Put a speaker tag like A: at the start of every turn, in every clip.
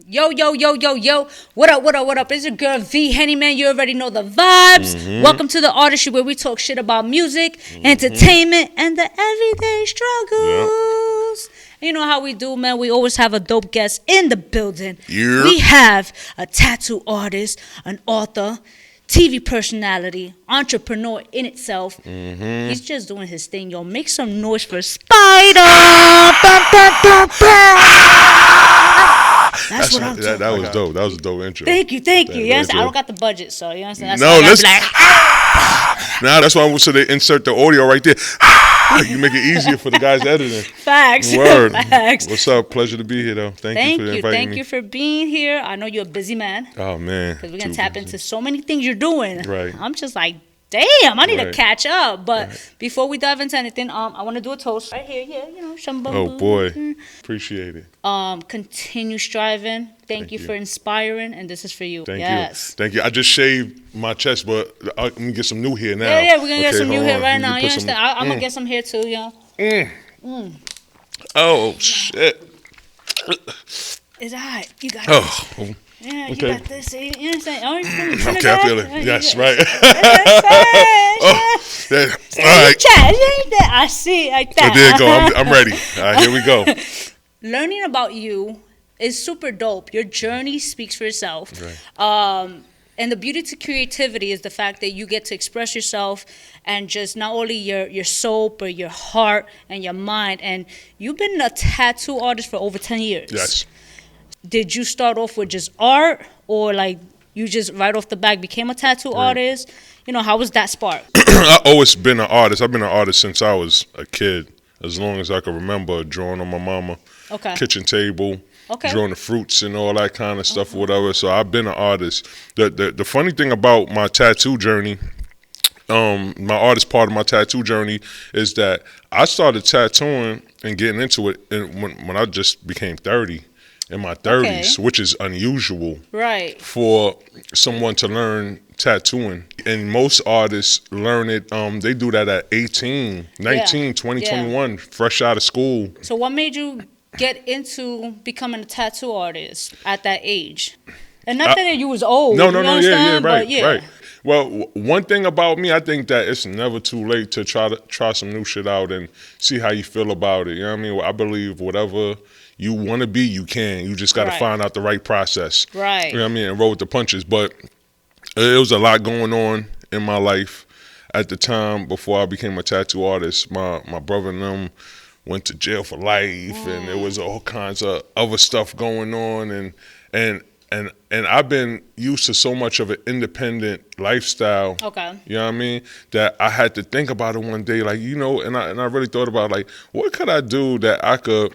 A: Yo, yo, yo, yo, yo. What up, what up, what up? It's your girl V-Henny, man. You already know the vibes. Welcome to the Artistry, where we talk shit about music, entertainment, and the everyday struggles. And you know how we do, man. We always have a dope guest in the building.
B: Yeah.
A: We have a tattoo artist, an author, TV personality, entrepreneur in itself. He's just doing his thing, yo. Make some noise for Spyder. Bum, bum, bum, bum. That's what I'm talking about.
B: That was dope. That was a dope intro.
A: Thank you. Yes, I don't got the budget, so you know what I'm saying?
B: No, let's. Nah, that's why I so they insert the audio right there. You make it easier for the guys editing.
A: Facts.
B: Word.
A: Facts.
B: What's up? Pleasure to be here, though. Thank you for inviting me.
A: Thank you for being here. I know you're a busy man.
B: Oh man.
A: Because we're gonna tap into so many things you're doing.
B: Right.
A: I'm just like, damn, I need to
B: Right.
A: catch up. But before we dive into anything, I want to do a toast right here. Yeah, you know, some
B: Oh boy, appreciate it.
A: Continue striving. Thank you for inspiring, and this is for you.
B: Thank you. I just shaved my chest, but let me get some new hair now.
A: Yeah, we're gonna get some new hair right now. You
B: put some-
A: understand? I'm gonna get some hair too, yo.
B: Oh shit.
A: It's alright. You got it.
B: Oh.
A: Yeah, you
B: Okay.
A: got this. See? You know what I'm saying? Oh, you feel
B: Okay, I feel it.
A: Yeah,
B: Yes,
A: yeah.
B: right.
A: Oh,
B: Yeah. All right.
A: I see like that.
B: There you go. I'm ready. All right, here we go.
A: Learning about you is super dope. Your journey speaks for itself.
B: Right.
A: And the beauty to creativity is the fact that you get to express yourself and just not only your soul, but your heart and your mind. And you've been a tattoo artist for over 10 years.
B: Yes.
A: Did you start off with just art, or like you just right off the bat became a tattoo artist? You know, how was that spark?
B: I've always been an artist. I've been an artist since I was a kid. As long as I can remember, drawing on my mama kitchen table, drawing the fruits and all that kind of stuff, whatever. So I've been an artist. The funny thing about my tattoo journey, my artist part of my tattoo journey, is that I started tattooing and getting into it when I just became 30. In my 30s, which is unusual for someone to learn tattooing. And most artists learn it, they do that at 18, 19, 20, 21, fresh out of school.
A: So what made you get into becoming a tattoo artist at that age? And not that you was old.
B: No, right. Well, one thing about me, I think that it's never too late to try some new shit out and see how you feel about it. You know what I mean? I believe whatever you want to be, you can. You just got to find out the right process.
A: Right.
B: You know what I mean? And roll with the punches. But it was a lot going on in my life at the time before I became a tattoo artist. My brother and them went to jail for life, and there was all kinds of other stuff going on. And I've been used to so much of an independent lifestyle. You know what I mean? That I had to think about it one day, like, you know, and I really thought about, like, what could I do that I could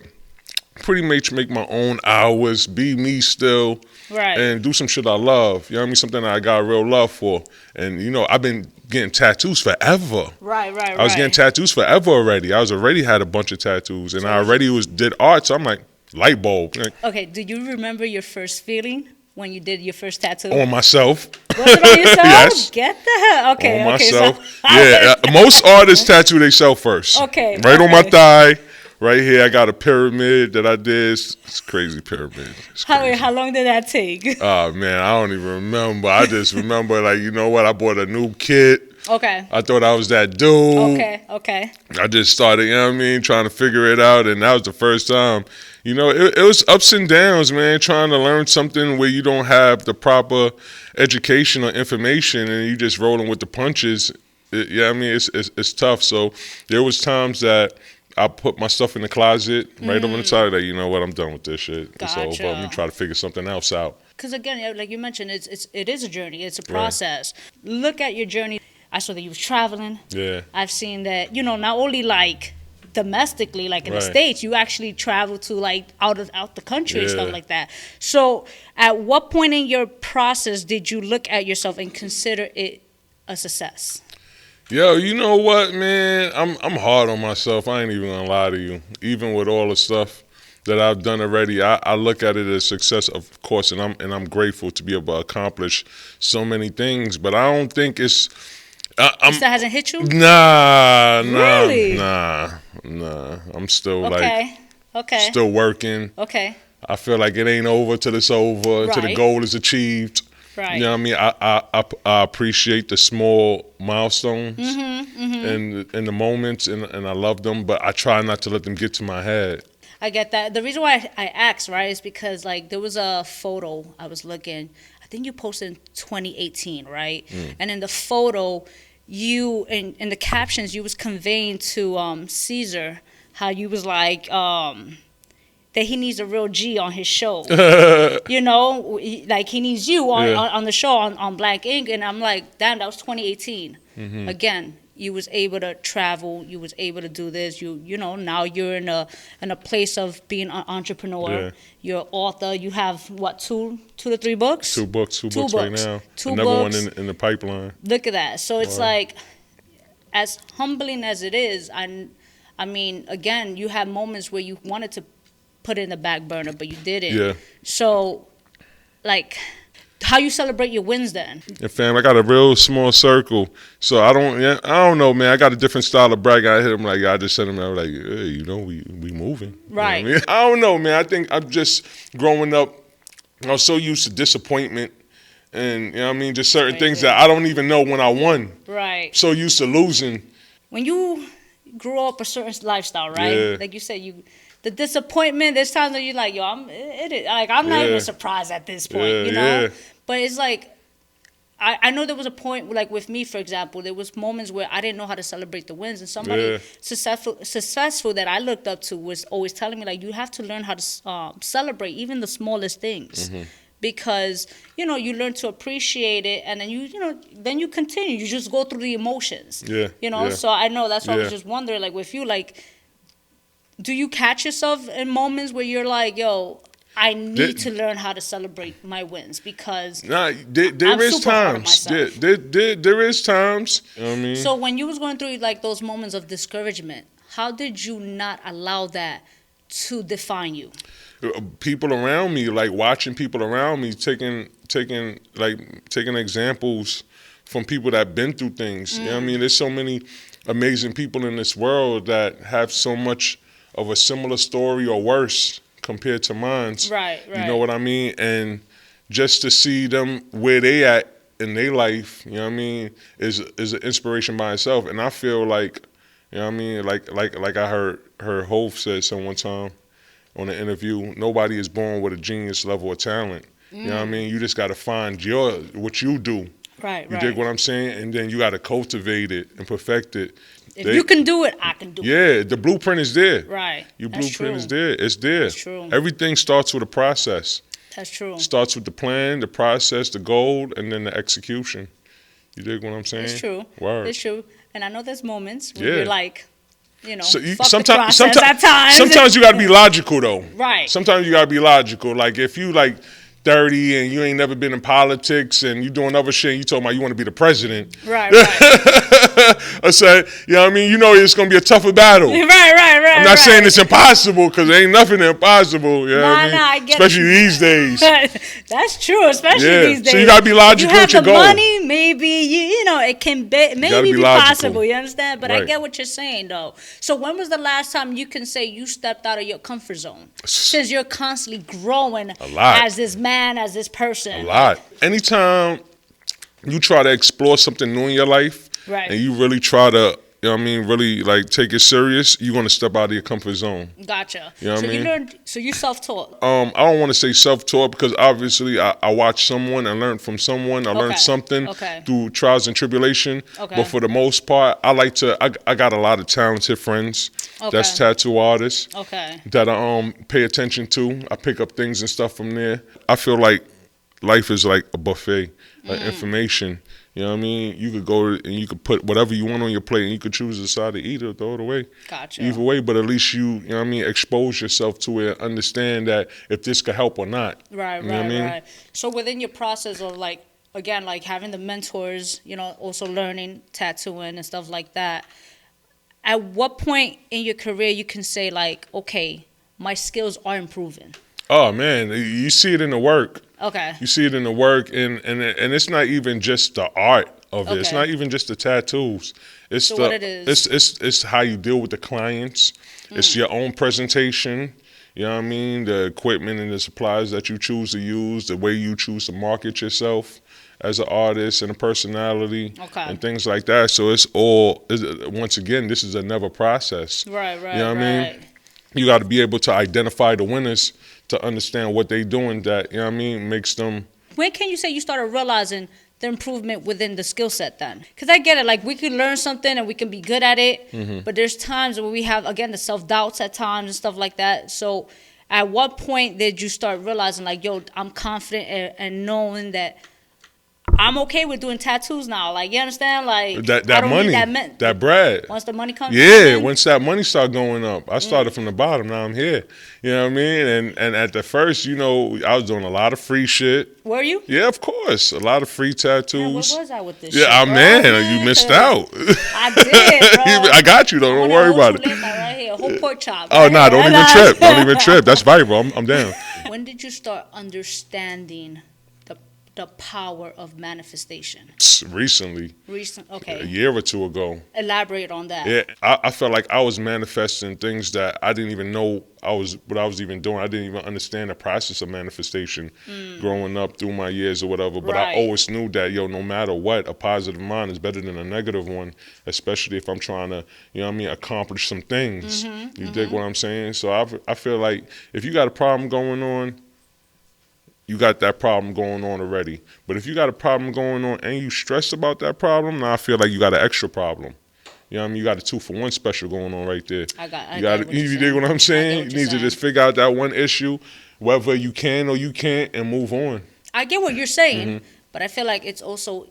B: pretty much make my own hours, be me still, and do some shit I love. You know what I mean? Something that I got real love for. And, you know, I've been getting tattoos forever. I was getting tattoos forever already. I was already had a bunch of tattoos, and I already did art, so I'm like, light bulb.
A: Okay, do you remember your first feeling when you did your first tattoo?
B: On myself.
A: Was it on yourself?
B: Yes.
A: Get the hell. Okay,
B: on myself.
A: So,
B: yeah, most artists tattoo themselves first.
A: Okay.
B: Right on my thigh. Right here, I got a pyramid that I did. It's a crazy pyramid.
A: How long did that take?
B: Oh, man, I don't even remember. I just remember, like, you know what? I bought a new kit. I thought I was that dude.
A: Okay.
B: I just started, you know what I mean, trying to figure it out, and that was the first time. You know, it was ups and downs, man, trying to learn something where you don't have the proper education or information, and you just rolling with the punches. I mean, it's tough. So there was times that I put my stuff in the closet right over the side of that. You know what? I'm done with this shit. It's over. Let me try to figure something else out.
A: Because again, like you mentioned, it is a journey. It's a process. Look at your journey. I saw that you was traveling.
B: Yeah.
A: I've seen that, you know, not only like domestically, like in the States, you actually travel to like out the country and stuff like that. So at what point in your process did you look at yourself and consider it a success?
B: Yo, you know what, man? I'm hard on myself. I ain't even gonna lie to you. Even with all the stuff that I've done already, I look at it as success, of course, and I'm grateful to be able to accomplish so many things. But I don't think it's.
A: It still hasn't hit you?
B: Nah.
A: Really?
B: Nah. I'm still still working.
A: Okay.
B: I feel like it ain't over till it's over, until the
A: Right.
B: goal is achieved.
A: Right.
B: You know what I mean? I appreciate the small milestones and the moments, and I love them, but I try not to let them get to my head.
A: I get that. The reason why I asked, right, is because like there was a photo I was looking. I think you posted in 2018, right? And in the photo, you in the captions you was conveying to Caesar how you was like that he needs a real G on his show. You know, like he needs you on the show on Black Ink, and I'm like, damn, that was 2018. Again, you was able to travel, you was able to do this. You know, now you're in a place of being an entrepreneur.
B: Yeah.
A: You're an author. You have what, two to three books?
B: Two books right now.
A: Two
B: Another
A: books.
B: one in the pipeline.
A: Look at that. So it's
B: Wow.
A: like, as humbling as it is, I mean, again, you have moments where you wanted to put it in the back burner, but you didn't.
B: Yeah.
A: So, like, how you celebrate your wins then?
B: And fam, I got a real small circle, so I don't know, man. I got a different style of bragging. I hit him like, I just sent him out like, hey, you know, we moving.
A: Right.
B: You know what I mean? I don't know, man. I think I'm just growing up. I was so used to disappointment, and you know what I mean, just certain things that I don't even know when I won.
A: Right.
B: So used to losing.
A: When you grew up a certain lifestyle, right?
B: Yeah.
A: Like you said, the disappointment. There's times where you're like, yo, I'm not even surprised at this point, you know.
B: Yeah.
A: But it's like, I know there was a point, like with me, for example, there was moments where I didn't know how to celebrate the wins, and somebody successful that I looked up to was always telling me, like, you have to learn how to celebrate even the smallest things. Because, you know, you learn to appreciate it, and then then you continue. You just go through the emotions.
B: Yeah.
A: You know,
B: Yeah.
A: so I know that's why I was
B: Yeah.
A: just wondering, like, with you, like, do you catch yourself in moments where you're like, yo, I need to learn how to celebrate my wins because
B: there is
A: super hard on
B: times.
A: myself.
B: There is times. You know what I mean?
A: So when you was going through like those moments of discouragement, how did you not allow that to define you?
B: People around me, like watching people around me, taking examples from people that been through things. You know what I mean? There's so many amazing people in this world that have so much of a similar story or worse compared to mine.
A: Right.
B: You know what I mean? And just to see them where they at in their life, you know what I mean, is an inspiration by itself. And I feel like, you know what I mean, like I heard Hov said some one time on an interview, nobody is born with a genius level of talent. You know what I mean? You just got to find what you do.
A: Right.
B: You dig what I'm saying? And then you got to cultivate it and perfect it.
A: If you can do it, I can do it.
B: Yeah, the blueprint is there.
A: Right.
B: Your
A: That's
B: blueprint
A: true.
B: is there. It's there.
A: That's true.
B: Everything starts with a process.
A: That's true.
B: Starts with the plan, the process, the goal, and then the execution. You dig what I'm saying?
A: It's true.
B: Word.
A: It's true. And I know there's moments where you're like, you know, fuck the
B: sometimes
A: process at times.
B: Sometimes you got to be logical, though.
A: Right.
B: Sometimes you got to be logical. Like, if you, 30 and you ain't never been in politics and you doing other shit and you talking about you want to be the president.
A: Right.
B: I said, you know what I mean? You know it's going to be a tougher battle.
A: Right.
B: I'm not saying it's impossible because there ain't nothing impossible. You know what I mean?
A: I get
B: especially these days.
A: That's true, especially these days.
B: So you got to be logical
A: you have
B: with your
A: the
B: goal.
A: money, maybe, you know, it can maybe be
B: logical.
A: possible, you understand? But I
B: Right.
A: get what you're saying, though. So when was the last time you can say you stepped out of your comfort zone? Since you're constantly growing
B: A lot.
A: as this man, as this person.
B: A lot. Anytime you try to explore something new in your life,
A: Right.
B: and you really try to, you know what I mean, really take it serious, you're going to step out of your comfort zone.
A: Gotcha.
B: You know what
A: so
B: I
A: you
B: mean?
A: learned, so you self-taught.
B: I don't want to say self-taught because obviously I watched someone and learned from someone. I learned something through trials and tribulation.
A: Okay.
B: But for the most part, I got a lot of talented friends that's tattoo artists that I pay attention to. I pick up things and stuff from there. I feel like life is like a buffet of information. You know what I mean? You could go and you could put whatever you want on your plate and you could choose to decide to eat it or throw it away.
A: Gotcha.
B: Either way, but at least you know what I mean, expose yourself to it, understand that if this could help or not.
A: Right.
B: You know what I mean?
A: So within your process of again, having the mentors, you know, also learning tattooing and stuff like that, at what point in your career you can say okay, my skills are improving?
B: Oh man, you see it in the work.
A: Okay.
B: You see it in the work, and it's not even just the art of it. It's
A: Okay.
B: not even just the tattoos. It's
A: So what it is?
B: It's how you deal with the clients. It's your own presentation. You know what I mean? The equipment and the supplies that you choose to use, the way you choose to market yourself as an artist and a personality, and things like that. So it's all, once again, this is a never process.
A: Right.
B: You know what I mean? You got to be able to identify the winners to understand what they doing that, you know what I mean, makes them.
A: When can you say you started realizing the improvement within the skill set then? Because I get it, like we can learn something and we can be good at it, but there's times where we have, again, the self-doubts at times and stuff like that. So at what point did you start realizing like, yo, I'm confident and knowing that I'm okay with doing tattoos now? Like, you understand? Like
B: that
A: I don't
B: money,
A: need
B: that bread.
A: Once the money comes
B: in, once that money started going up, I started from the bottom. Now I'm here. You know what I mean? And at the first, you know, I was doing a lot of free shit.
A: Were you?
B: Yeah, of course. A lot of free tattoos.
A: Man, where was I with this
B: shit? Yeah, man, you missed out.
A: I did, bro.
B: I got you, though. Don't worry about it.
A: Right here, a whole pork chop.
B: Oh, no, don't even trip. Don't even trip. That's viral. I'm down.
A: When did you start understanding the power of manifestation?
B: Recently.
A: Okay.
B: A year or two ago.
A: Elaborate on that.
B: Yeah, I felt like I was manifesting things that I didn't even know what I was even doing. I didn't even understand the process of manifestation growing up through my years or whatever. But I always knew that, yo, no matter what, a positive mind is better than a negative one, especially if I'm trying to, you know what I mean, accomplish some things. You dig what I'm saying? So I feel like if you got a problem going on, you got that problem going on already. But if you got a problem going on and you stressed about that problem, now I feel like you got an extra problem. You know what I mean? You got a 2-for-1 special going on right there. You dig what I'm saying? You need to just figure out that one issue, whether you can or you can't, and move on.
A: I get what you're saying, but I feel like it's also,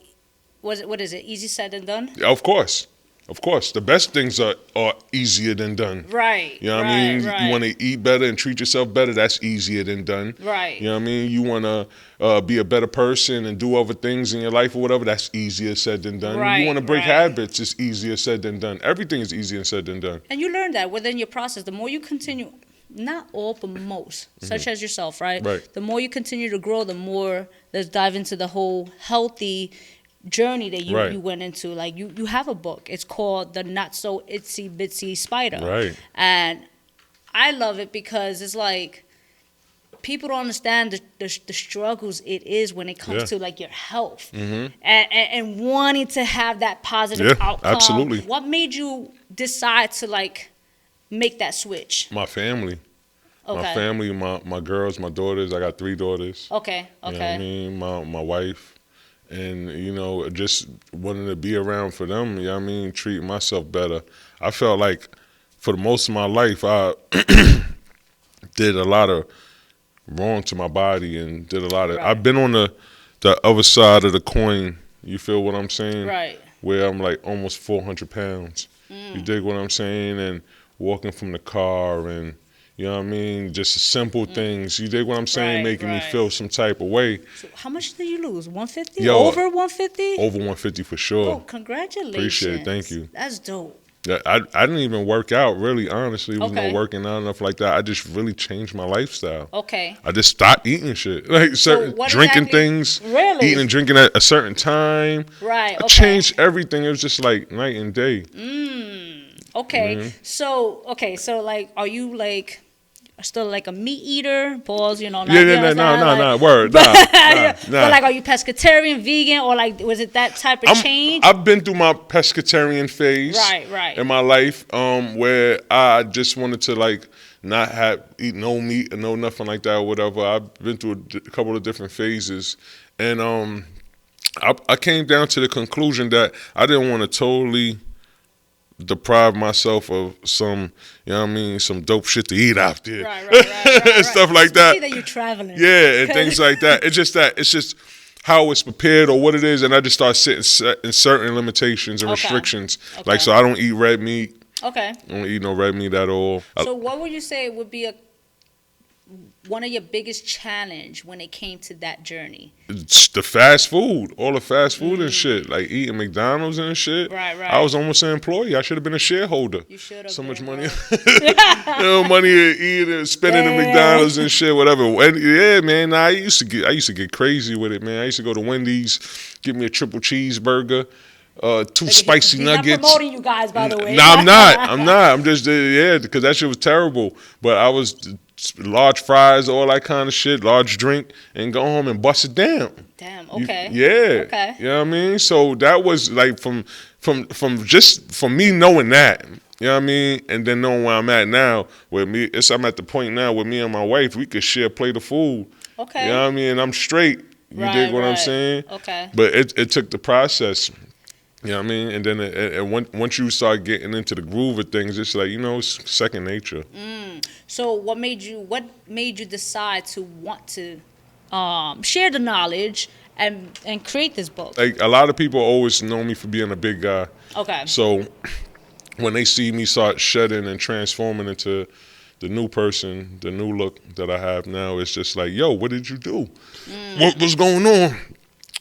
A: what is it, easy said than done?
B: Of course. Of course, the best things are easier than done.
A: Right.
B: You know what I mean? You want to eat better and treat yourself better, that's easier than done.
A: Right.
B: You know what I mean? You want to be a better person and do other things in your life or whatever, that's easier said than done.
A: Right,
B: you want to break habits, it's easier said than done. Everything is easier said than done.
A: And you learn that within your process. The more you continue, not all, but most, such as yourself, right? The more you continue to grow, the more, let's dive into the whole healthy journey that you went into. Like you have a book. It's called The Not So Itsy Bitsy Spyder.
B: Right.
A: And I love it because it's like people don't understand the struggles it is when it comes to like your health and wanting to have that positive outcome.
B: Absolutely.
A: What made you decide to like make that switch?
B: My family. Okay. My family, my girls, my daughters. I got 3 daughters.
A: Okay.
B: You know what I mean? My wife. And, you know, just wanting to be around for them, you know what I mean, treat myself better. I felt like for the most of my life, I did a lot of wrong to my body and did a lot of, I've been on the other side of the coin, you feel what I'm saying?
A: Right.
B: Where I'm like almost 400 pounds. You dig what I'm saying? And walking from the car and, you know what I mean? Just simple things. You dig what I'm saying? Making me feel some type of way.
A: So how much did you lose? 150? Over 150?
B: Over 150 for sure.
A: Oh, congratulations.
B: Appreciate it. Thank you.
A: That's dope.
B: Yeah, I didn't even work out, really, honestly. It was no working out enough like that. I just really changed my lifestyle.
A: Okay.
B: I just stopped eating shit. Like drinking things.
A: Really?
B: Eating and drinking at a certain time.
A: Right.
B: I changed everything. It was just like night and day.
A: Okay. So like, are you like still like a meat eater? Pause, you know.
B: No, word. Nah.
A: But like, are you pescatarian, vegan, or like, was it that type of change?
B: I've been through my pescatarian phase.
A: Right.
B: In my life, where I just wanted to like not eat no meat or no nothing like that or whatever. I've been through a couple of different phases, and I came down to the conclusion that I didn't want to totally deprive myself of some, you know what I mean, some dope shit to eat out there.
A: Right.
B: Stuff like
A: Especially
B: that.
A: You're traveling.
B: Yeah, and things like that. It's just how it's prepared or what it is, and I just start setting in certain limitations and restrictions. Like, so I don't eat red meat.
A: Okay.
B: I don't eat no red meat at all.
A: So what would you say would be one of your biggest challenge when it came to that journey?
B: It's the fast food, all the fast food and shit, like eating McDonald's and shit.
A: Right.
B: I was almost an employee. I should have been a shareholder.
A: You should have.
B: So much money, money to eat and spending in McDonald's and shit, whatever. And yeah, man, I used to get crazy with it, man. I used to go to Wendy's, get me a triple cheeseburger. 2 spicy nuggets.
A: He's not promoting you guys, by the way.
B: No, I'm not. I'm just, because that shit was terrible. But I was large fries, all that kind of shit, large drink, and go home and bust it down.
A: Damn. Okay.
B: Okay. You know what I mean? So that was like from me knowing that. You know what I mean? And then knowing where I'm at now, I'm at the point now with me and my wife, we could share a plate of food.
A: Okay.
B: You know what I mean? And I'm straight. You dig what I'm saying?
A: Okay.
B: But it took the process. You know what I mean? And then once you start getting into the groove of things, it's like, it's second nature.
A: So what made you decide to want to share the knowledge and create this book?
B: Like, a lot of people always know me for being a big guy.
A: Okay.
B: So when they see me start shedding and transforming into the new person, the new look that I have now, it's just like, yo, what did you do? What's going on?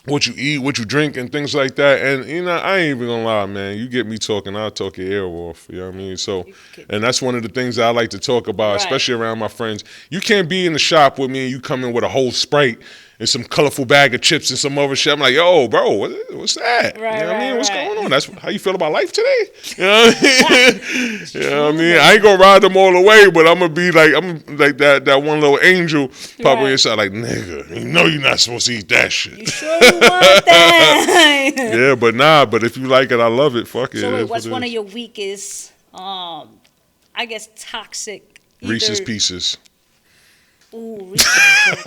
B: What you eat, what you drink, and things like that. And, I ain't even gonna lie, man. You get me talking, I'll talk your ear off. You know what I mean? So, and that's one of the things that I like to talk about, especially around my friends. You can't be in the shop with me and you come in with a whole Sprite and some colorful bag of chips and some other shit. I'm like, yo, bro, what's that?
A: Right,
B: you know what I mean? What's
A: right.
B: going on? That's how you feel about life today? You know what I mean? You know what I mean? I ain't gonna ride them all the way, but I'm gonna be like that one little angel popping inside like, nigga, you know you're not supposed to eat that shit.
A: You sure you want that?
B: Yeah, but if you like it, I love it. Fuck it.
A: So wait, what's one of your weakest, I guess, toxic?
B: Reese's Pieces.
A: Ooh, Reese's Pieces.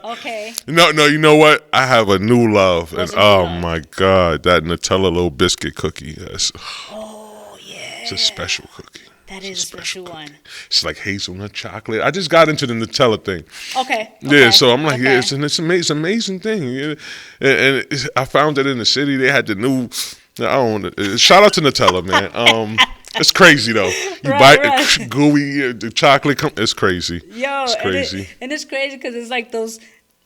A: Okay.
B: No, you know what? I have a new love. My God, that Nutella little biscuit cookie.
A: Oh, yeah.
B: It's a special cookie.
A: That is a special one.
B: It's like hazelnut chocolate. I just got into the Nutella thing.
A: Okay.
B: Yeah, so I'm like, yeah, it's an amazing thing. Yeah. And I found it in the city. They had the new, shout out to Nutella, man. It's crazy though. You bite it, gooey, the chocolate. It's crazy.
A: Yo,
B: it's crazy.
A: And it's crazy because it's like those,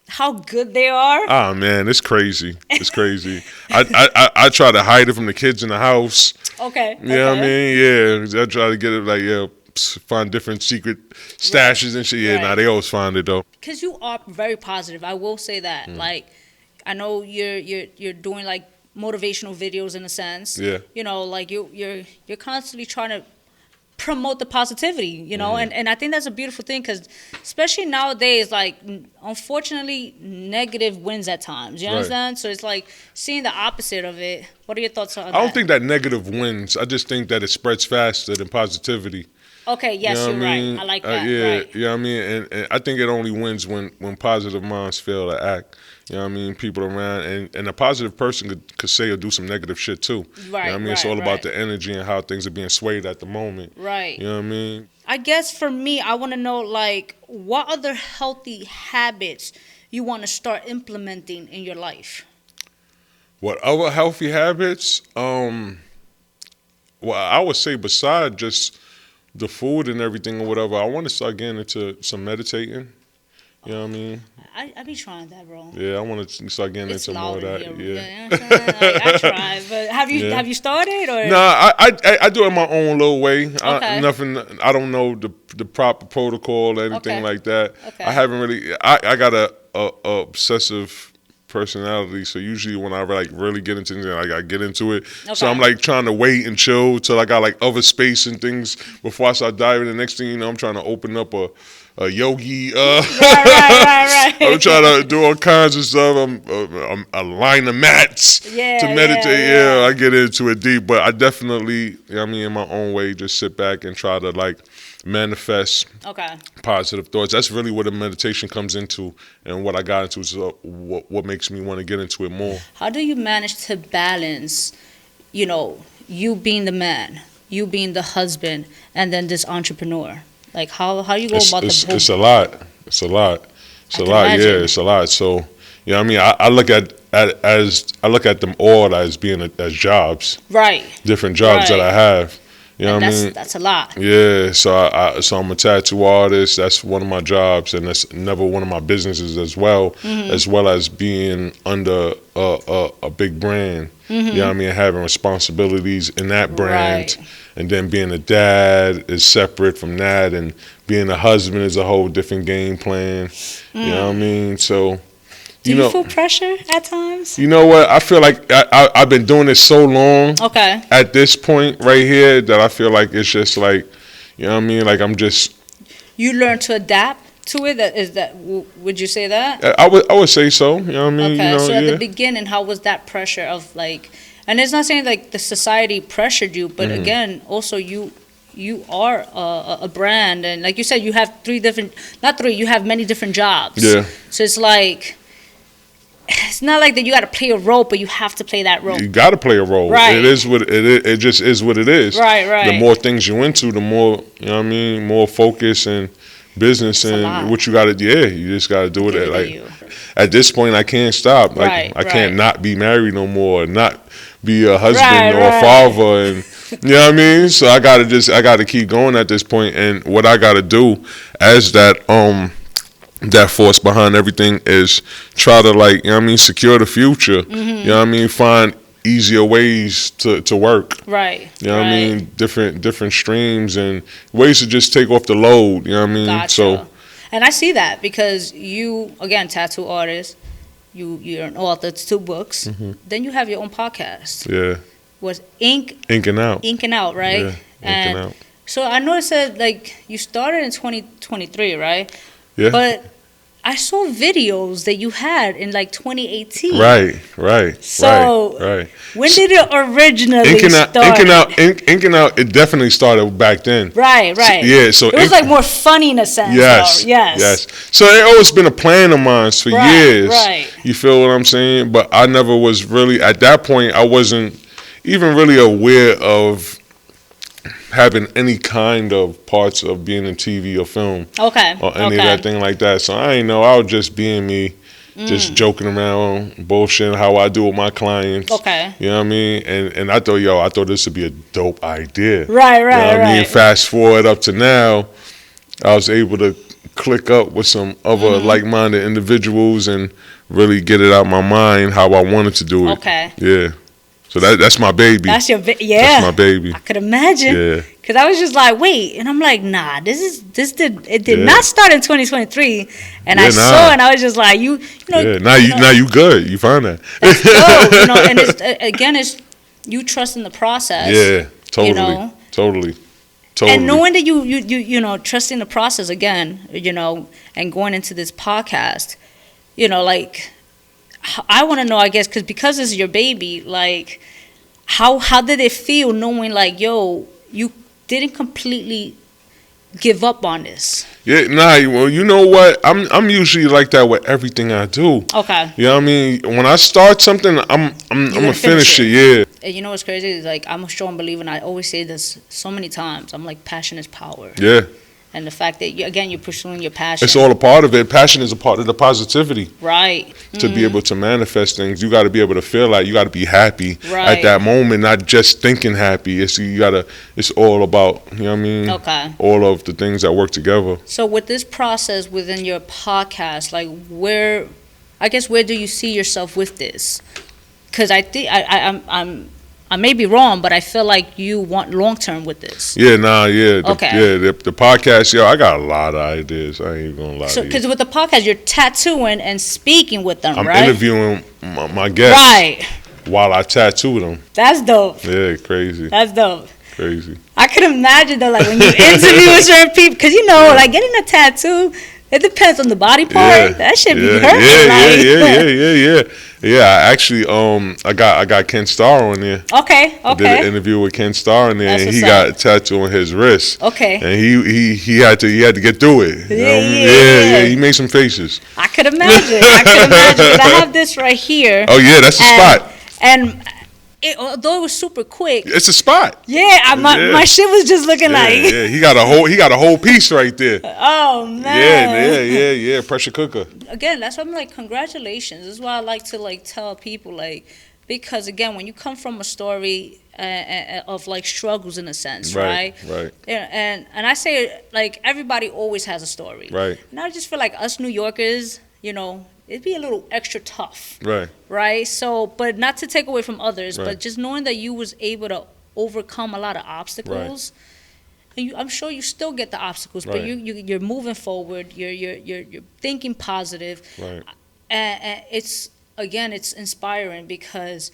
A: how good they are.
B: Ah, man, it's crazy. It's crazy. I try to hide it from the kids in the house.
A: Okay.
B: You know what I mean? Yeah, I try to get it like, find different secret stashes and shit. Yeah, they always find it though.
A: Because you are very positive. I will say that. Like, I know you're doing like motivational videos in a sense.
B: Yeah.
A: Like you're constantly trying to promote the positivity, and I think that's a beautiful thing because especially nowadays, like, unfortunately, negative wins at times. You understand? So it's like seeing the opposite of it. What are your thoughts on that?
B: I don't think that negative wins. I just think that it spreads faster than positivity.
A: Okay, yes, you're right. I like that. Right.
B: You know what I mean? And I think it only wins when positive minds fail to act. You know what I mean? People around, and a positive person could say or do some negative shit too.
A: Right,
B: you know what I mean? It's all about the energy and how things are being swayed at the moment.
A: Right.
B: You know what I mean?
A: I guess for me, I want to know, like, what other healthy habits you want to start implementing in your life?
B: What other healthy habits? Well, I would say besides just the food and everything or whatever, I want to start getting into some meditating. You know what I mean?
A: I be trying that, bro.
B: Yeah, I want to start getting into more of that.
A: Here, yeah. I try, but have you started or?
B: No, I do it my own little way.
A: Okay.
B: I don't know the proper protocol or anything like that.
A: Okay.
B: I haven't really. I got a obsessive personality, so usually when I like really get into things, I get into it. Okay. So I'm like trying to wait and chill till I got like other space and things before I start diving. The next thing you know, I'm trying to open up a yogi.
A: Right.
B: I'm trying to do all kinds of stuff. I'm a line of mats to meditate. Yeah, I get into it deep, but I definitely, in my own way, just sit back and try to like manifest positive thoughts. That's really what the meditation comes into, and what I got into is what makes me want to get into it more.
A: How do you manage to balance, you being the man, you being the husband, and then this entrepreneur? Like how you go about the whole...
B: It's a lot. It's a lot. It's a lot. Imagine. Yeah, it's a lot. So, I look at them all as being as jobs.
A: Right.
B: Different jobs that I have. You know what I mean?
A: That's a lot.
B: Yeah. So I'm a tattoo artist. That's one of my jobs, and that's never one of my businesses as well. Mm-hmm. As well as being under a big brand. Mm-hmm. You know what I mean? Having responsibilities in that brand. Right. And then being a dad is separate from that, and being a husband is a whole different game plan. You know what I mean? So,
A: do you feel pressure at times?
B: You know what? I feel like I've been doing this so long.
A: Okay.
B: At this point right here, that I feel like it's just like, you know what I mean? Like I'm just
A: you learn to adapt to it. Would you say that?
B: I would say so. You know what I mean?
A: Okay,
B: You know,
A: so at
B: yeah.
A: the beginning, how was that pressure of like, and it's not saying like the society pressured you, but again, also you are a brand, and like you said, you have you have many different jobs.
B: Yeah.
A: So it's like, it's not like that you got to play a role, but you have to play that role.
B: You got to play a role.
A: Right.
B: It is what it is. It just is what it is.
A: Right.
B: The more things you into, the more, you know what I mean, more focus and business
A: It's a
B: and
A: lot.
B: what you got to do. Yeah, you just got to do
A: Give
B: it.
A: it to
B: Like
A: you.
B: at this point, I can't stop. Like
A: Right,
B: I can't
A: right.
B: not be married no more, not be a husband
A: Right,
B: or a
A: right.
B: father, and you know what I mean. So I gotta keep going at this point. And what I gotta do as that force behind everything is try to, like, you know what I mean, secure the future. You know what I mean, find easier ways to work.
A: Right.
B: You know what I mean? Different streams and ways to just take off the load. You know what I mean?
A: Gotcha.
B: So,
A: and I see that because you, again, tattoo artist, you're an author, it's 2 books. Then you have your own podcast.
B: yeah,
A: Was Inking
B: Out.
A: right?
B: Yeah,
A: And
B: Inking Out.
A: so I noticed that like you started in 2023, right?
B: Yeah.
A: But I saw videos that you had in like 2018.
B: Right.
A: So
B: right.
A: when did it originally
B: Inking
A: start?
B: Inking Out, it definitely started back then.
A: Right.
B: Yeah, so
A: it was like more funny in a sense.
B: Yes,
A: though. Yes.
B: So it always been a plan of mine for years.
A: Right.
B: You feel what I'm saying? But I never was really, at that point, I wasn't even really aware of having any kind of parts of being in TV or film
A: Okay.
B: or any of that thing like that. So I ain't know. I was just being me, just joking around, bullshitting how I do with my clients.
A: Okay.
B: You know what I mean? And I thought this would be a dope idea.
A: Right.
B: You know what I mean? Fast forward up to now, I was able to click up with some other like-minded individuals and really get it out my mind how I wanted to do it.
A: Okay.
B: Yeah. So that's my baby.
A: That's your yeah.
B: That's my baby.
A: I could imagine.
B: Yeah.
A: Cause I was just like, wait, and I'm like, nah, it did not start in 2023, and I saw, and I was just like, you know.
B: Yeah. Now you good. You found that.
A: That's dope, you know. And it's you trust in the process.
B: Yeah. Totally.
A: You know?
B: Totally.
A: And knowing that you know, trusting the process again, you know, and going into this podcast, you know, like, I want to know, I guess, because this is your baby, like, how did it feel knowing, like, yo, you didn't completely give up on this?
B: Yeah, well, you know what? I'm usually like that with everything I do.
A: Okay.
B: You know what I mean? When I start something, I'm gonna finish it. Yeah.
A: And you know what's crazy is, like, I'm a strong believer, and I always say this so many times. I'm like, passion is power.
B: Yeah.
A: And the fact that, you're pursuing your passion.
B: It's all a part of it. Passion is a part of the positivity.
A: Right.
B: To be able to manifest things, you got to be able to feel like you got to be happy
A: Right.
B: at that moment, not just thinking happy. It's all about, you know what I mean?
A: Okay.
B: All of the things that work together.
A: So with this process within your podcast, like, where do you see yourself with this? Because I think I may be wrong, but I feel like you want long term with this.
B: Yeah, yeah.
A: Okay.
B: The podcast, I got a lot of ideas. I ain't even gonna lie to you.
A: Because with the podcast, you're tattooing and speaking with them,
B: I'm
A: right?
B: interviewing my guests.
A: Right.
B: While I tattoo them.
A: That's dope.
B: Yeah, crazy.
A: That's dope.
B: Crazy.
A: I could imagine, though, like, when you interview certain people, because, you know, like, getting a tattoo, it depends on the body part. That shit be hurting.
B: Yeah, I actually, I got Ken Starr on there.
A: Okay.
B: I did an interview with Ken Starr on there,
A: That's
B: and he
A: what's
B: got
A: up.
B: a tattoo on his wrist.
A: Okay.
B: And he had to get through it.
A: Yeah.
B: He made some faces.
A: I could imagine. 'Cause I have this right here.
B: Oh yeah, that's the spot.
A: And although it was super quick.
B: It's a spot.
A: Yeah, my shit was just looking like.
B: Yeah, he got a whole piece right there.
A: Oh man.
B: Yeah. Pressure cooker.
A: Again, that's why I'm like, congratulations. This is why I like to, like, tell people, like, because again, when you come from a story of, like, struggles in a sense, right?
B: Right.
A: And I say, like, everybody always has a story.
B: Right.
A: And I just feel like us New Yorkers, you know, it'd be a little extra tough.
B: Right.
A: So, but not to take away from others,
B: Right.
A: but just knowing that you was able to overcome a lot of obstacles. And I'm sure you still get the obstacles, but
B: Right.
A: you're moving forward. You're thinking positive.
B: Right.
A: And it's inspiring because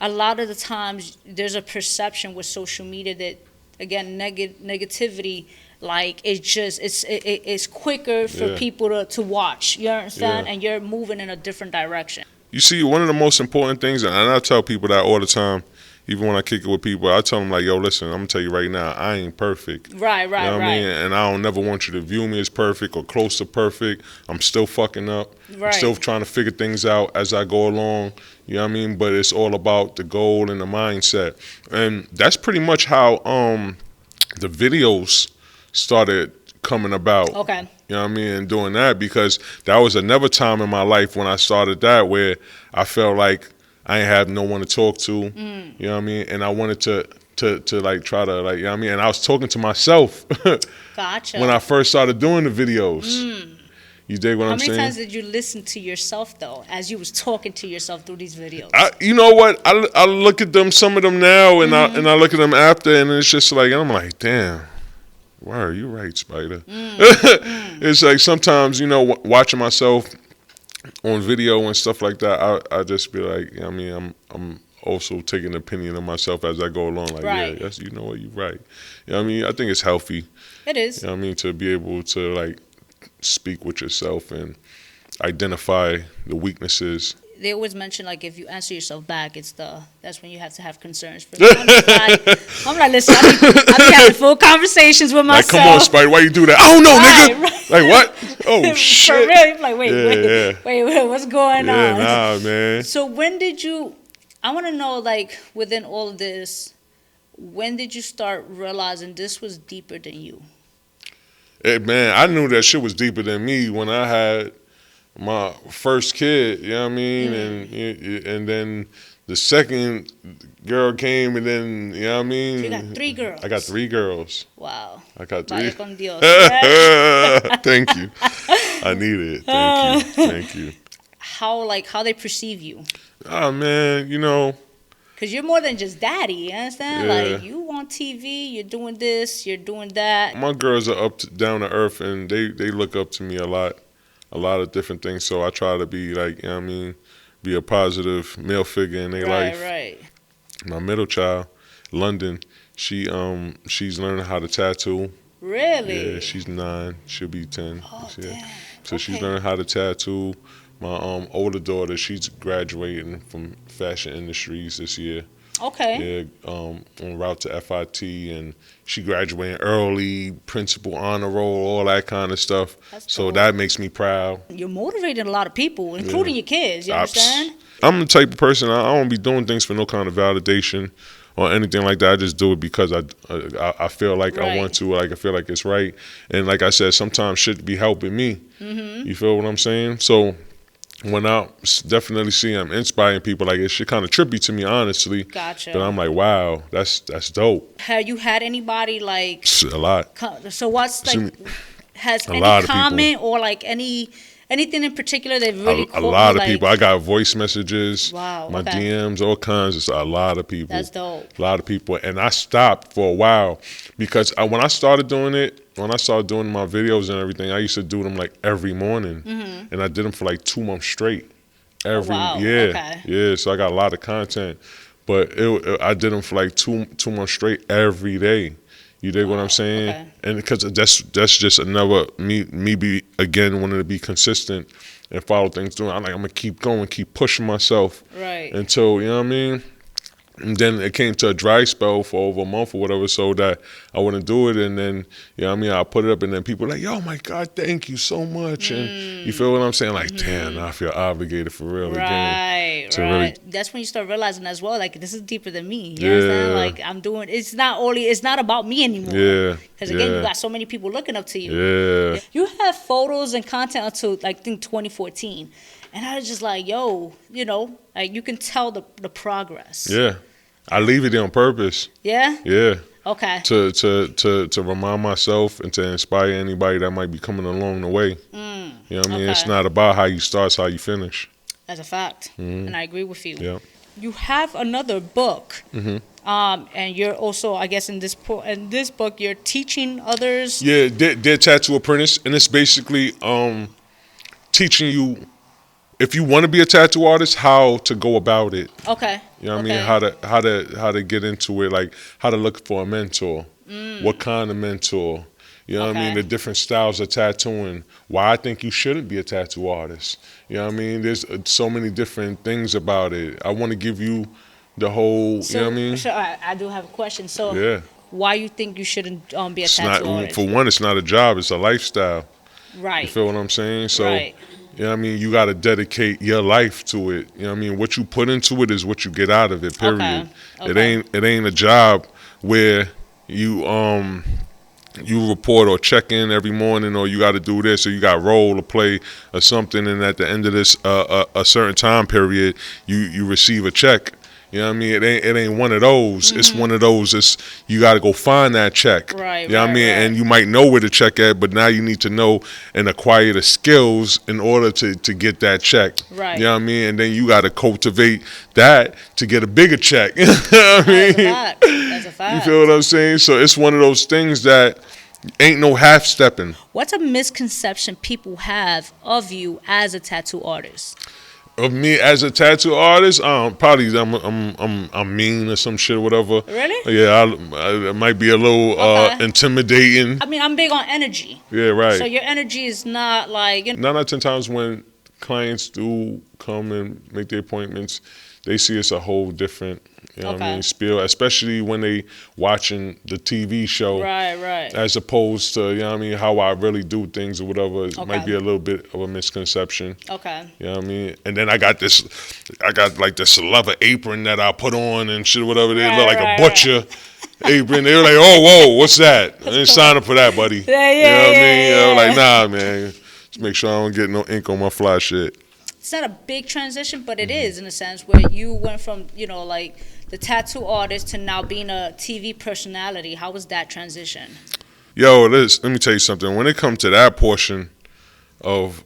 A: a lot of the times there's a perception with social media that, again, negativity like it's quicker for people to watch. You understand? And you're moving in a different direction.
B: You see, one of the most important things, and I tell people that all the time, even when I kick it with people, I tell them like, yo, listen, I'm gonna tell you right now, I ain't perfect.
A: Right.
B: You know what I mean? And I don't never want you to view me as perfect or close to perfect. I'm still fucking up. I'm still trying to figure things out as I go along. You know what I mean? But it's all about the goal and the mindset. And that's pretty much how the videos started coming about.
A: Okay.
B: You know what I mean? And doing that, because that was another time in my life when I started that where I felt like I ain't have no one to talk to. You know what I mean? And I wanted to like try to like, you know what I mean? And I was talking to myself
A: Gotcha.
B: when I first started doing the videos. You dig what I'm saying?
A: How many times did you listen to yourself though, as you was talking to yourself through these videos?
B: You know what? I look at them, some of them now, and I look at them after, and it's just like, and I'm like, damn. Wow, you're right, Spyder. It's like sometimes, you know, watching myself on video and stuff like that, I just be like, you know what I mean, I'm also taking an opinion of myself as I go along. Like, yeah, yes, you know what, you're right. You know what I mean? I think it's healthy.
A: It is.
B: You know what I mean? To be able to, like, speak with yourself and identify the weaknesses.
A: They always mention, like, if you answer yourself back, that's when you have to have concerns for me. I'm like, listen, I'm having full conversations with myself.
B: Like, come on, Spyder, why you do that? I don't know, nigga. Right. Like, what? Oh, shit.
A: For real? Like, wait, what's going on?
B: Nah, man.
A: So when did you, I want to know, like, within all of this, when did you start realizing this was deeper than you?
B: Hey, man, I knew that shit was deeper than me when I had my first kid, you know what I mean? And then the second girl came, and then, you know what I mean?
A: You got 3 girls.
B: I got 3 girls.
A: Wow.
B: I got 3.
A: Vaya con Dios.
B: Thank you. I need it. Thank you.
A: How they perceive you?
B: Oh, man, you know.
A: Because you're more than just daddy, you understand?
B: Yeah.
A: Like, you on TV, you're doing this, you're doing that.
B: My girls are down to earth, and they look up to me a lot of different things. So I try to be like, you know what I mean, be a positive male figure in their life.
A: Right.
B: My middle child, London, she's learning how to tattoo.
A: Really?
B: Yeah, she's 9. She'll be 10.
A: Oh,
B: yeah.
A: damn.
B: So she's learning how to tattoo. My older daughter, she's graduating from fashion industries this year.
A: Okay.
B: Yeah, en route to FIT, and she graduating early, principal honor roll, all that kind of stuff. So that makes me proud.
A: You're motivating a lot of people, including your kids. You understand?
B: I'm the type of person, I don't be doing things for no kind of validation or anything like that. I just do it because I feel like I want to, like I feel like it's right. And like I said, sometimes shit be helping me. You feel what I'm saying? So when I definitely see I'm inspiring people, like, it shit kind of trippy to me, honestly.
A: Gotcha.
B: But I'm like, wow, that's dope.
A: Have you had anybody like
B: a lot?
A: So what's like? Has any comment or like anything in particular that really
B: a lot of people. I got voice messages,
A: wow,
B: my DMs, all kinds. It's a lot of people.
A: That's dope.
B: A lot of people, and I stopped for a while because when I started doing it. When I started doing my videos and everything, I used to do them like every morning, and I did them for like 2 months straight. So I got a lot of content, but I did them for like two months straight every day. You dig what I'm saying?
A: Okay.
B: And because that's just another me be again wanting to be consistent and follow things through. I'm gonna keep going, keep pushing myself, until, you know what I mean. And then it came to a dry spell for over a month or whatever, so that I wouldn't do it. And then, you know what I mean, I put it up, and then people were like, yo, my God, thank you so much. And you feel what I'm saying? Like, damn, I feel obligated for real again.
A: Really, that's when you start realizing as well, like, this is deeper than me. You understand? Like, it's not about me anymore. Yeah. Because again, you got so many people looking up to you.
B: Yeah.
A: You have photos and content until, like, I think 2014. And I was just like, yo, you know, like, you can tell the progress.
B: Yeah. I leave it there on purpose.
A: Yeah?
B: Yeah.
A: Okay.
B: To remind myself and to inspire anybody that might be coming along the way. You know what I mean? It's not about how you start, it's how you finish.
A: That's a fact. And I agree with you.
B: Yeah.
A: You have another book. And you're also, I guess, in this book, you're teaching others.
B: Yeah, Dear Tattoo Apprentice. And it's basically teaching you, if you want to be a tattoo artist, how to go about it.
A: Okay.
B: You know what I mean? How to get into it, like how to look for a mentor. What kind of mentor? You know what I mean? The different styles of tattooing. Why I think you shouldn't be a tattoo artist. You know what I mean? There's so many different things about it. I want to give you the whole, you know what I mean?
A: So I do have a question. So why you think you shouldn't be a tattoo artist?
B: For one, it's not a job. It's a lifestyle.
A: Right.
B: You feel what I'm saying? So, you know what I mean? You got to dedicate your life to it. You know what I mean? What you put into it is what you get out of it, period. It ain't a job where you report or check in every morning, or you got to do this, or you got role or play or something, and at the end of this a certain time period, you receive a check. You know what I mean? It ain't one of those. It's one of those. It's you got to go find that check.
A: Right.
B: You know what I mean? And you might know where the check at, but now you need to know and acquire the skills in order to get that check.
A: Right.
B: You know what I mean? And then you got to cultivate that to get a bigger check. You know what I mean?
A: That's a fact.
B: You feel what I'm saying? So it's one of those things that ain't no half stepping.
A: What's a misconception people have of you as a tattoo artist?
B: Of me as a tattoo artist, probably I'm mean or some shit or whatever.
A: Really?
B: Yeah, I might be a little intimidating.
A: I mean, I'm big on energy.
B: Yeah, right.
A: So your energy is not like...
B: 9 out of 10 times when clients do come and make their appointments, they see it's a whole different, you know what I mean, spiel, especially when they watching the TV show.
A: Right.
B: As opposed to, you know what I mean, how I really do things or whatever. It might be a little bit of a misconception.
A: Okay.
B: You know what I mean? And then I got like this leather apron that I put on and shit, whatever. They look like a butcher apron. They were like, oh, whoa, what's that? I didn't sign up for that, buddy. You know what I mean? I was like, nah, man. Just make sure I don't get no ink on my fly shit.
A: It's not a big transition, but it is in a sense where you went from, you know, like the tattoo artist to now being a TV personality. How was that transition?
B: Yo, let me tell you something. When it comes to that portion of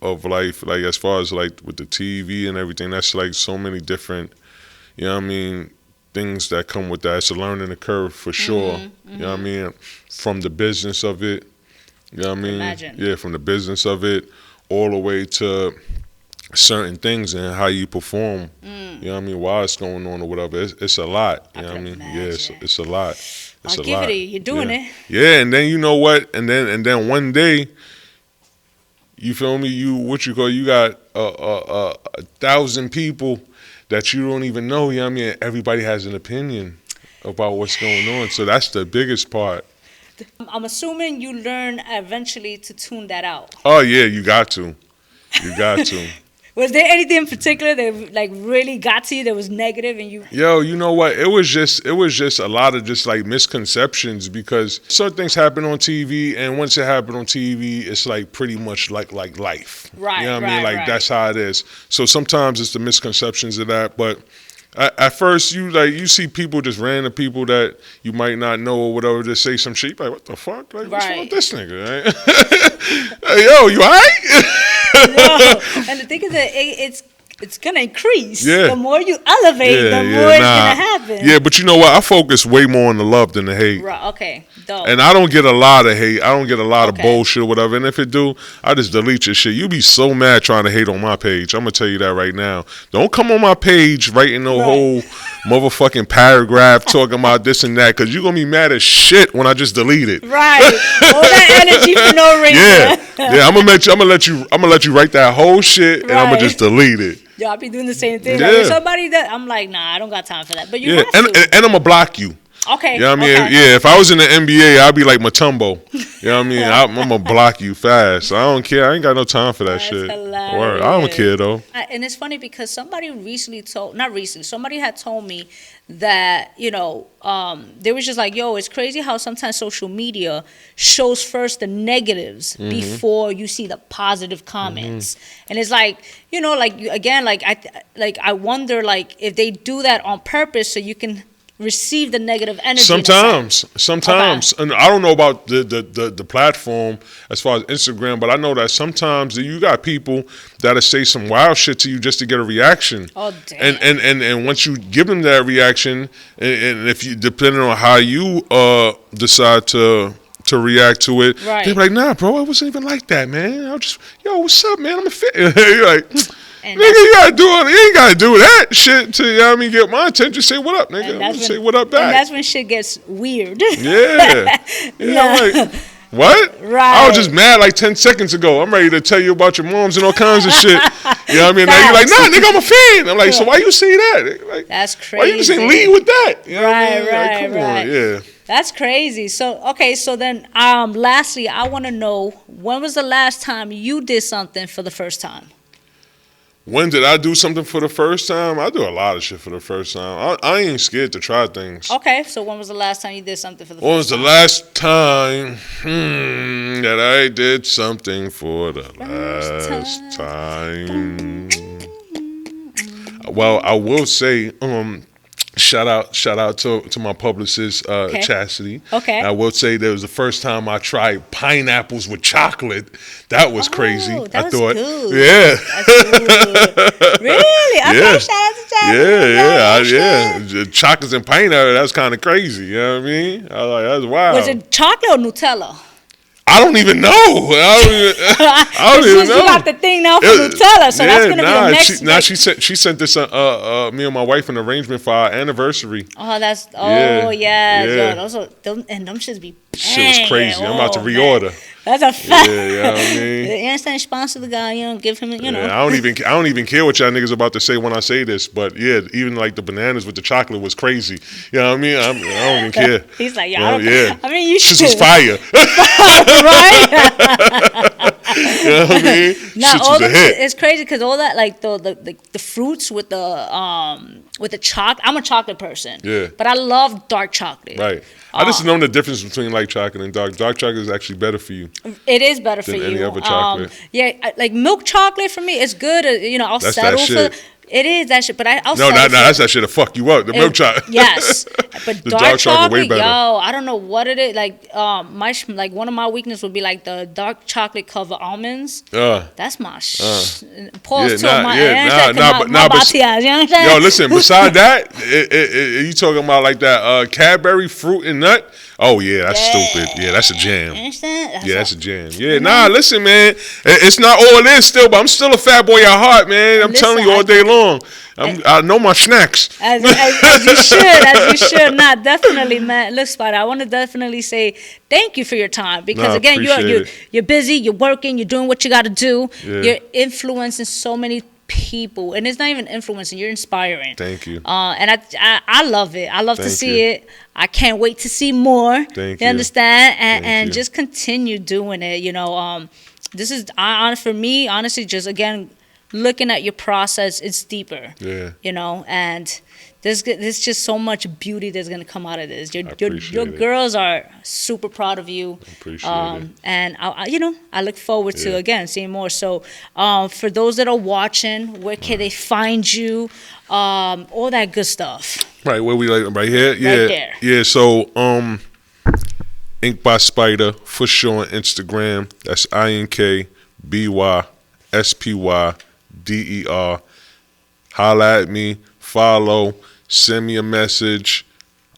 B: life, like as far as like with the TV and everything, that's like so many different, you know what I mean, things that come with that. It's a learning curve for sure. You know what I mean? From the business of it, you know what I mean?
A: Imagine.
B: Yeah, from the business of it all the way to certain things and how you perform. You know what I mean? While it's going on or whatever, it's a lot. You know what I mean? Yeah, it's a lot.
A: I'll give it to you. You're doing it.
B: Yeah, and then you know what? And then one day, you feel me? You got 1,000 people that you don't even know. You know what I mean? Everybody has an opinion about what's going on. So that's the biggest part.
A: I'm assuming you learn eventually to tune that out.
B: Oh yeah, you got to. You got to.
A: Was there anything in particular that like really got to you that was negative and you?
B: Yo, you know what? It was just a lot of just like misconceptions because certain things happen on TV, and once it happened on TV, it's like pretty much like life.
A: Right.
B: You know what I mean? Like that's how it is. So sometimes it's the misconceptions of that, but at first you see people, just random people that you might not know or whatever, just say some shit. You're like, what the fuck? Like, what's wrong with this nigga? Right? Hey, yo, you all right?
A: No. And the thing is that it's gonna increase.
B: Yeah.
A: The more you elevate, the more it's gonna happen.
B: Yeah, but you know what? I focus way more on the love than the hate.
A: Right. Okay. Dope.
B: And I don't get a lot of hate. I don't get a lot of bullshit or whatever. And if it do, I just delete your shit. You be so mad trying to hate on my page. I'm gonna tell you that right now. Don't come on my page writing no whole motherfucking paragraph talking about this and that, because you're gonna be mad as shit when I just delete it.
A: Right. All that energy for no reason.
B: Yeah. I'm gonna let you write that whole shit, and I'm gonna just delete it.
A: Yo, I be doing the same thing.
B: Yeah.
A: Like, if somebody that I'm like, nah, I don't got time for that. But you have to.
B: And I'm gonna block you.
A: Okay.
B: You know what I mean? Yeah, if I was in the NBA, I'd be like Matumbo. You know what I mean? I'm gonna block you fast. I don't care. I ain't got no time for that shit.
A: Hilarious.
B: Word. I don't care though.
A: And it's funny because somebody somebody had told me that, you know, they was just like, yo, it's crazy how sometimes social media shows first the negatives before you see the positive comments. And it's like, you know, like again, like I wonder like if they do that on purpose so you can receive the negative energy.
B: Sometimes, and I don't know about the platform as far as Instagram, but I know that sometimes you got people that'll say some wild shit to you just to get a reaction.
A: Oh damn!
B: And once you give them that reaction, and if you, depending on how you decide to react to it, they're like, nah, bro, it wasn't even like that, man. I was just, yo, what's up, man? I'm a fit. You're like.
A: And
B: nigga, you gotta do it. You ain't gotta do that shit to, you know what I mean, get my attention. Say what up, nigga. Say what up back.
A: And that's when shit gets weird.
B: Yeah. Like, what?
A: Right.
B: I was just mad like 10 seconds ago. I'm ready to tell you about your moms and all kinds of shit. You know what I mean? Now you're like, nah, nigga, I'm a fan. I'm like, so why you say that? Like,
A: that's crazy.
B: Why you just saying lead with that? You know
A: right,
B: what I mean? Like, come on, yeah.
A: That's crazy. So, okay, so then lastly, I want to know, when was the last time you did something for the first time?
B: When did I do something for the first time? I do a lot of shit for the first time. I ain't scared to try things.
A: Okay, so when was the last time you did something for the first time?
B: When was the last time that I did something for the last time? Well, I will say, shout out to my publicist, Chastity.
A: Okay.
B: I will say that was the first time I tried pineapples with chocolate. That was crazy.
A: That was good.
B: Yeah.
A: That's good. Really? Okay, shout out to Chastity.
B: Yeah. Chocolates and pineapple, that's kind of crazy. You know what I mean? I was like, that's wild.
A: Was it chocolate or Nutella?
B: I don't even know. I don't even know.
A: You got the thing now for Nutella, so that's gonna be the next.
B: She sent this me and my wife an arrangement for our anniversary.
A: Oh, that's
B: yeah.
A: Yo, them shits be banging.
B: Shit was crazy. I'm about to reorder.
A: Man. That's a fact.
B: Yeah, you know what I mean?
A: You understand? Sponsor the guy, give him,
B: I don't even care what y'all niggas about to say when I say this, but yeah, even like the bananas with the chocolate was crazy. You know what I mean? I don't even care.
A: He's like,
B: yeah.
A: I mean, you should.
B: Shit was fire.
A: Right?
B: You know what I mean?
A: Now,
B: all that hit.
A: It's crazy because all that, like the fruits with the chocolate. I'm a chocolate person.
B: Yeah.
A: But I love dark chocolate.
B: Right. I just know the difference between light chocolate and dark. Dark chocolate is actually better for you.
A: It is better for you
B: than any other chocolate.
A: Like milk chocolate for me, it's good. I'll
B: that's
A: settle
B: that
A: for. It is that shit, but I'll
B: no, that's that shit to fuck you up. The milk chocolate.
A: Yes, but
B: the
A: dark chocolate,
B: way better.
A: I don't know what it is. Like, one of my weaknesses would be like the dark chocolate covered almonds. That's my pause to my batias. You know what I'm saying?
B: Yo, listen. Beside that, you talking about like that Cadbury fruit and nut? Oh yeah, that's stupid. Yeah, that's a jam.
A: You understand?
B: That's a jam. Yeah, listen, man. It's not all it is still, but I'm still a fat boy at heart, man. I'm telling you all day long. I know my snacks.
A: As you should. Not definitely, man. Look, Spyder, I want to definitely say thank you for your time because again, you're busy, you're working, you're doing what you got to do. Yeah. You're influencing so many people, and it's not even influencing, you're inspiring.
B: Thank you.
A: And I love it. I love to see it. I can't wait to see more.
B: Thank
A: you understand? And just continue doing it. This is for me, honestly, just again looking at your process, it's deeper.
B: Yeah.
A: And there's just so much beauty that's gonna come out of this. Your girls are super proud of you.
B: I appreciate it.
A: And I look forward to again seeing more. So for those that are watching, where can they find you? All that good stuff.
B: Right, where we like right here? Yeah.
A: Right there.
B: Yeah, so Ink by Spyder for sure on Instagram. That's INKBYSPYDER. Holla at me, follow, send me a message.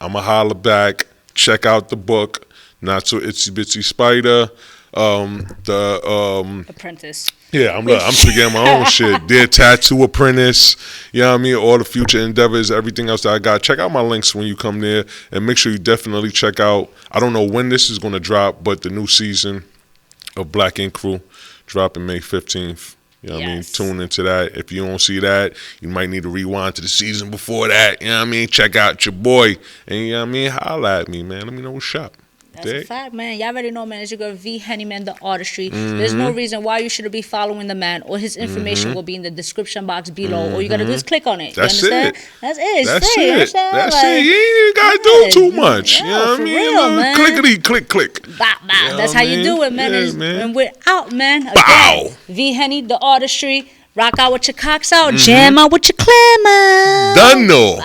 B: I'ma holla back. Check out the book, Not So Itsy Bitsy Spyder. The
A: Apprentice.
B: Yeah, I'm forgetting my own shit. Dear Tattoo Apprentice, you know what I mean? All the future endeavors, everything else that I got. Check out my links when you come there, and make sure you definitely check out, I don't know when this is going to drop, but the new season of BlankInkCrew dropping May 15th. You know what I mean? Tune into that. If you don't see that, you might need to rewind to the season before that. You know what I mean? Check out your boy. And you know what I mean? Holla at me, man. Let me know what's up.
A: That's a fact, man. Y'all already know, man. It's your girl V-Henny, man, the Artistry. There's no reason why you should be following the man. All his information will be in the description box below. All you got to do is click on it.
B: That's
A: you understand?
B: it.
A: That's it. It's
B: That's
A: free.
B: it. That's it. You ain't even got to do too much. You know what I mean?
A: Real, man.
B: Clickety, click.
A: Bow. That's how you do it, man. And we're out, man. Again,
B: Bow.
A: V-Henny, the Artistry. Rock out with your cocks out. Jam out with your clam out.
B: Done, no.